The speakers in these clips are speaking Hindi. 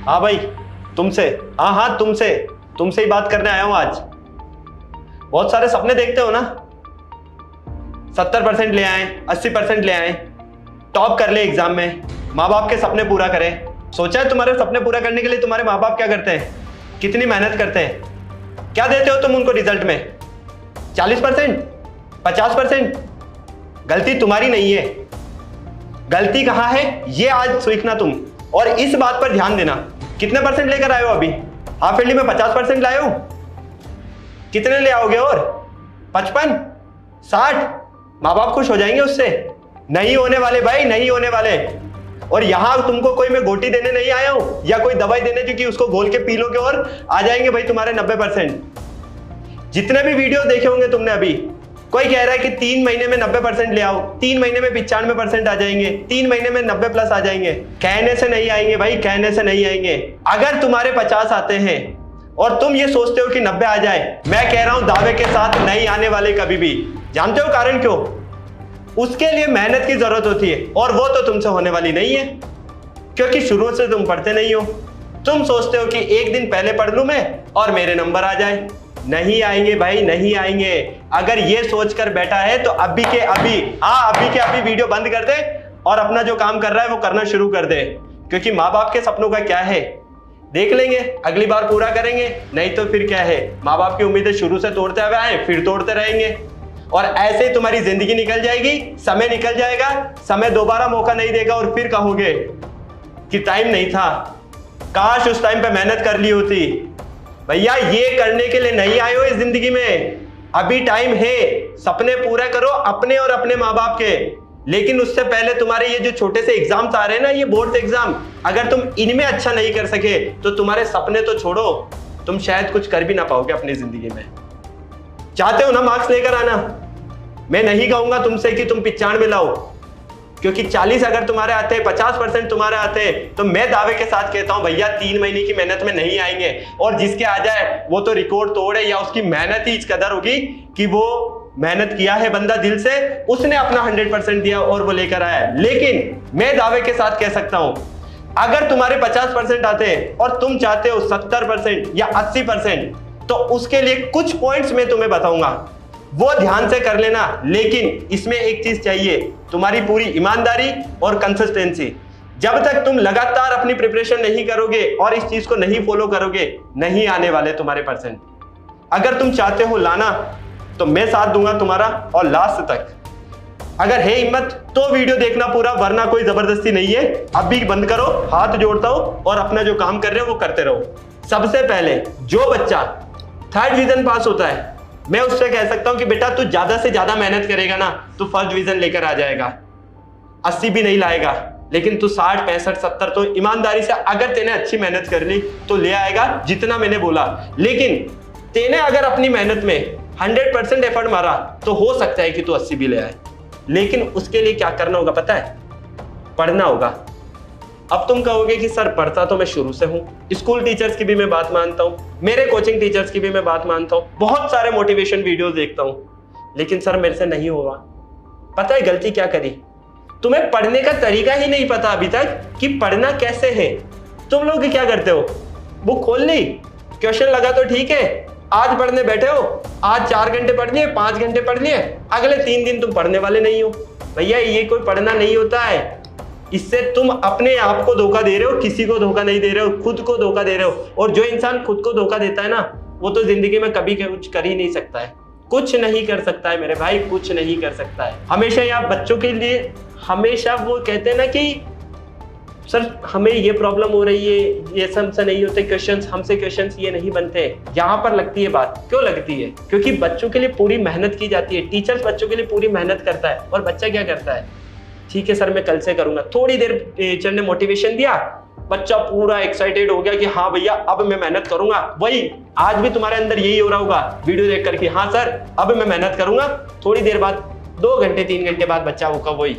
हाँ भाई, तुमसे। हाँ हाँ, तुमसे ही बात करने आया हूं आज। बहुत सारे सपने देखते हो ना, 70% ले आए, 80% ले आए, टॉप कर ले एग्जाम में, माँ बाप के सपने पूरा करें। सोचा है तुम्हारे सपने पूरा करने के लिए तुम्हारे माँ बाप क्या करते हैं, कितनी मेहनत करते हैं? क्या देते हो तुम उनको रिजल्ट में? 40%, 50%? गलती तुम्हारी नहीं है। गलती कहाँ है ये आज सीखना तुम, और इस बात पर ध्यान देना। कितने परसेंट लेकर आए हो अभी? हाफ ईयरली में 50% लाए हो? कितने ले आओगे और? 55, 60? माँ बाप खुश हो जाएंगे उससे? नहीं होने वाले भाई, नहीं होने वाले। और यहां तुमको कोई मैं गोटी देने नहीं आया हूं या कोई दवाई देने जो कि उसको घोल के पी लोगे और आ जाएंगे भाई तुम्हारे 90%। जितने भी वीडियो देखे होंगे तुमने अभी, कोई कह रहा है कि 3 महीने में 90% ले आओ, 3 महीने में 95% आ जाएंगे, 3 महीने में 90+ आ जाएंगे। कहने से नहीं आएंगे भाई, कहने से नहीं आएंगे। अगर तुम्हारे 50 आते हैं और तुम ये सोचते हो कि 90 आ जाए, मैं कह रहा हूं दावे के साथ नहीं आने वाले कभी भी। जानते हो कारण क्यों? उसके लिए मेहनत की जरूरत होती है और वो तो तुमसे होने वाली नहीं है, क्योंकि शुरू से तुम पढ़ते नहीं हो। तुम सोचते हो कि एक दिन पहले पढ़ लूं मैं और मेरे नंबर आ जाए। नहीं आएंगे भाई, नहीं आएंगे। अगर ये सोचकर बैठा है तो अभी के अभी वीडियो बंद कर दे और अपना जो काम कर रहा है वो करना शुरू कर दे, क्योंकि माँ बाप के सपनों का क्या है देख लेंगे, अगली बार पूरा करेंगे। नहीं तो फिर क्या है, माँ बाप की उम्मीदें शुरू से तोड़ते हुए आए, फिर तोड़ते रहेंगे और ऐसे ही तुम्हारी जिंदगी निकल जाएगी, समय निकल जाएगा, समय दोबारा मौका नहीं देगा और फिर कहोगे कि टाइम नहीं था, काश उस टाइम पे मेहनत कर ली होती। भैया ये करने के लिए नहीं आए हो इस जिंदगी में, अभी टाइम है। सपने पूरे करो अपने और अपने माँ बाप के, लेकिन उससे पहले तुम्हारे ये जो छोटे से एग्जाम्स आ रहे हैं ना, ये बोर्ड एग्जाम, अगर तुम इनमें अच्छा नहीं कर सके तो तुम्हारे सपने तो छोड़ो, तुम शायद कुछ कर भी ना पाओगे अपनी जिंदगी में। चाहते हो ना मार्क्स लेकर आना? मैं नहीं कहूंगा तुमसे कि तुम 95 लाओ, क्योंकि 40 अगर तुम्हारे आते हैं, 50% तुम्हारे आते हैं, तो मैं दावे के साथ कहता हूं भैया 3 महीने की मेहनत में नहीं आएंगे। और जिसके आ जाए वो तो रिकॉर्ड तोड़े, या उसकी मेहनत ही इस कदर होगी कि वो मेहनत किया है बंदा दिल से, उसने अपना 100% दिया और वो लेकर आया है। लेकिन मैं दावे के साथ कह सकता हूं, अगर तुम्हारे 50% आते हैं और तुम चाहते हो 70% या 80%, तो उसके लिए कुछ पॉइंट्स मैं तुम्हें बताऊंगा, वो ध्यान से कर लेना। लेकिन इसमें एक चीज चाहिए, तुम्हारी पूरी ईमानदारी और कंसिस्टेंसी। जब तक तुम लगातार अपनी प्रिपरेशन नहीं करोगे और इस चीज को नहीं फॉलो करोगे, नहीं आने वाले तुम्हारे परसेंट। अगर तुम चाहते हो लाना तो मैं साथ दूंगा तुम्हारा, और लास्ट तक अगर है हिम्मत तो वीडियो देखना पूरा, वरना कोई जबरदस्ती नहीं है। अभी बंद करो, हाथ जोड़ता हूं और अपना जो काम कर रहे हो वो करते रहो। सबसे पहले जो बच्चा 3rd डिवीजन पास होता है, मैं उससे कह सकता हूं कि बेटा तू ज्यादा से ज्यादा मेहनत करेगा ना तो 1st डिवीजन लेकर आ जाएगा। 80 भी नहीं लाएगा, लेकिन तू 60, 65, 70 तो ईमानदारी से अगर तेने अच्छी मेहनत कर ली तो ले आएगा, जितना मैंने बोला। लेकिन तेने अगर अपनी मेहनत में 100% एफर्ट मारा तो हो सकता है कि तू 80 भी ले आए। लेकिन उसके लिए क्या करना होगा पता है? पढ़ना होगा। अब तुम कहोगे कि सर पढ़ता तो मैं शुरू से हूं, स्कूल टीचर्स की भी मैं बात मानता हूं, मेरे कोचिंग टीचर्स की भी मैं बात मानता हूं, बहुत सारे मोटिवेशन वीडियोस देखता हूं, लेकिन सर मेरे से नहीं होगा। पता है गलती क्या करी? तुम्हें पढ़ने का तरीका ही नहीं पता अभी तक कि पढ़ना कैसे है। तुम लोग क्या करते हो, बुक खोल ली, क्वेश्चन लगा तो ठीक है, आज पढ़ने बैठे हो, आज 4 घंटे पढ़ लिए, 5 घंटे पढ़ लिए, अगले 3 दिन तुम पढ़ने वाले नहीं हो। भैया ये कोई पढ़ना नहीं होता है। इससे तुम अपने आप को धोखा दे रहे हो, किसी को धोखा नहीं दे रहे हो, खुद को धोखा दे रहे हो। और जो इंसान खुद को धोखा देता है ना, वो तो जिंदगी में कभी कुछ कर ही नहीं सकता है, कुछ नहीं कर सकता है मेरे भाई, कुछ नहीं कर सकता है। हमेशा यहाँ बच्चों के लिए हमेशा वो कहते हैं ना कि सर हमें ये प्रॉब्लम हो रही है, ये हमसे नहीं होते क्वेश्चंस, हमसे क्वेश्चंस ये नहीं बनते। यहाँ पर लगती है बात, क्यों लगती है? क्योंकि बच्चों के लिए पूरी मेहनत की जाती है, टीचर्स बच्चों के लिए पूरी मेहनत करता है, और बच्चा क्या करता है? ठीक है सर मैं कल से करूंगा। थोड़ी देर टीचर ने मोटिवेशन दिया, बच्चा पूरा एक्साइटेड हो गया कि हाँ भैया अब मैं मेहनत करूंगा। वही आज भी तुम्हारे अंदर यही हो रहा होगा वीडियो देख करके, हाँ सर अब मैं मेहनत करूंगा। थोड़ी देर बाद 2 घंटे 3 घंटे बाद बच्चा होगा वही,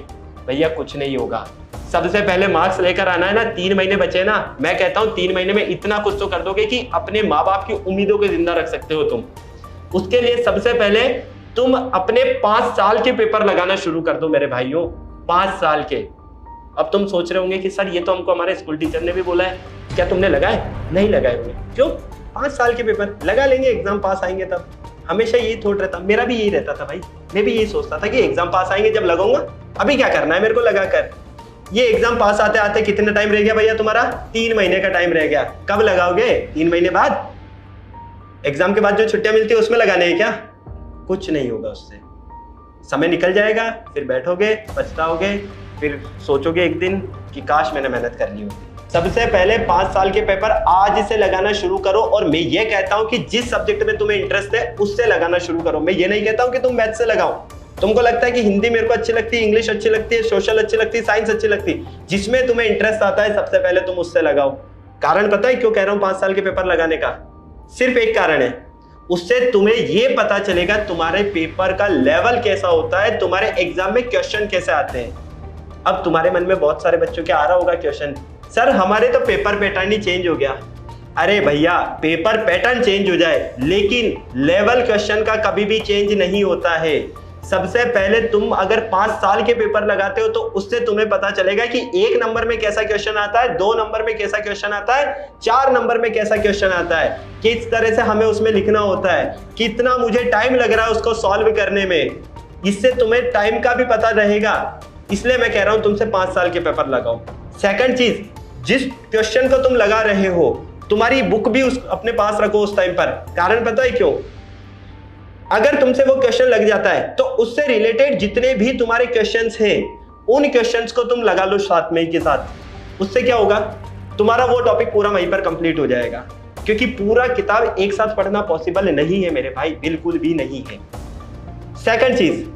भैया कुछ नहीं होगा। सबसे पहले मार्क्स लेकर आना है ना, 3 महीने बचे ना, मैं कहता हूँ 3 महीने में इतना कुछ तो कर दोगे कि अपने माँ बाप की उम्मीदों को जिंदा रख सकते हो तुम। उसके लिए सबसे पहले तुम अपने 5 साल के पेपर लगाना शुरू कर दो मेरे भाइयों, 5 साल के। अब तुम सोच रहे होंगे कि सर ये तो हमको हमारे स्कूल टीचर ने भी बोला है, क्या तुमने लगाए? नहीं लगाए होंगे। क्यों? 5 साल के पेपर लगा लेंगे, एग्जाम पास आएंगे तब। हमेशा यही थॉट रहता, मेरा भी यही रहता था भाई। मैं भी यही सोचता था कि एग्जाम पास आएंगे जब लगाऊंगा, अभी क्या करना है मेरे को लगा कर। ये एग्जाम पास आते आते कितना टाइम रह गया भैया तुम्हारा? 3 महीने का टाइम रह गया। कब लगाओगे? 3 महीने बाद। एग्जाम के बाद जो छुट्टियां मिलती है उसमें लगाने हैं क्या? कुछ नहीं होगा उससे। समय निकल जाएगा, फिर बैठोगे, पछताओगे, फिर सोचोगे एक दिन कि काश मैंने मेहनत कर ली होती। सबसे पहले 5 साल के पेपर आज से लगाना शुरू करो। और मैं ये कहता हूं कि जिस सब्जेक्ट में तुम्हें इंटरेस्ट है उससे लगाना शुरू करो। मैं ये नहीं कहता हूं कि तुम मैथ से लगाओ। तुमको लगता है कि हिंदी मेरे को अच्छी लगती है, इंग्लिश अच्छी लगती है, सोशल अच्छी लगती है, साइंस अच्छी लगती है, जिसमें तुम्हें इंटरेस्ट आता है सबसे पहले तुम उससे लगाओ। कारण पता है क्यों कह रहा हूं 5 साल के पेपर लगाने का? सिर्फ एक कारण है, उससे तुम्हें ये पता चलेगा तुम्हारे पेपर का लेवल कैसा होता है, तुम्हारे एग्जाम में क्वेश्चन कैसे आते हैं। अब तुम्हारे मन में बहुत सारे बच्चों के आ रहा होगा क्वेश्चन, सर हमारे तो पेपर पैटर्न ही चेंज हो गया। अरे भैया, पेपर पैटर्न चेंज हो जाए लेकिन लेवल क्वेश्चन का कभी भी चेंज नहीं होता है। सबसे पहले तुम अगर 5 साल के पेपर लगाते हो तो उससे तुम्हें पता चलेगा कि 1 नंबर में कैसा क्वेश्चन आता है, 2 नंबर में कैसा क्वेश्चन आता है, 4 नंबर में कैसा क्वेश्चन आता है, किस तरह से हमें उसमें लिखना होता है, कितना मुझे टाइम लग रहा है उसको सॉल्व करने में। इससे तुम्हें टाइम का भी पता रहेगा। इसलिए मैं कह रहा हूं तुमसे 5 साल के पेपर लगाओ। सेकंड चीज, जिस क्वेश्चन को तुम लगा रहे हो तुम्हारी बुक भी अपने पास रखो उस टाइम पर। कारण पता है क्यों? अगर तुमसे वो क्वेश्चन लग जाता है तो उससे रिलेटेड जितने भी तुम्हारे क्वेश्चंस हैं उन क्वेश्चंस को तुम लगा लो साथ में के साथ। उससे क्या होगा, तुम्हारा वो टॉपिक पूरा वहीं पर कंप्लीट हो जाएगा। क्योंकि पूरा किताब एक साथ पढ़ना पॉसिबल नहीं है मेरे भाई, बिल्कुल भी नहीं है। सेकंड चीज,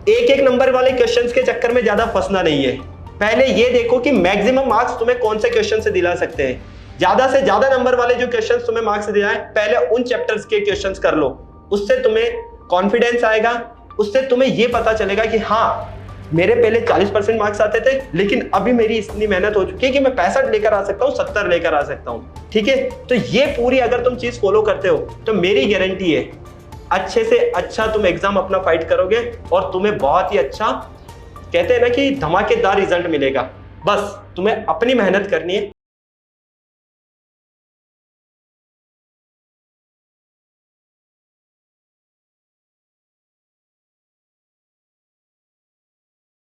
एक नंबर वाले क्वेश्चंस के चक्कर में ज्यादा फंसना नहीं है। पहले ये देखो कि मैक्सिमम मार्क्स तुम्हें कौन से क्वेश्चन से दिला सकते हैं। ज्यादा से ज्यादा नंबर वाले जो क्वेश्चंस तुम्हें मार्क्स दिलाएं, पहले उन चैप्टर्स के क्वेश्चंस कर लो। उससे तुम्हें कॉन्फिडेंस आएगा, उससे तुम्हें ये पता चलेगा कि हाँ मेरे पहले 40% मार्क्स आते थे लेकिन अभी मेरी इतनी मेहनत हो चुकी है कि मैं 65 लेकर आ सकता हूँ, 70 लेकर आ सकता हूँ। ठीक है, तो ये पूरी अगर तुम चीज फॉलो करते हो तो मेरी गारंटी है अच्छे से अच्छा तुम एग्जाम अपना फाइट करोगे और तुम्हें बहुत ही अच्छा, कहते हैं ना कि धमाकेदार रिजल्ट मिलेगा। बस तुम्हें अपनी मेहनत करनी है।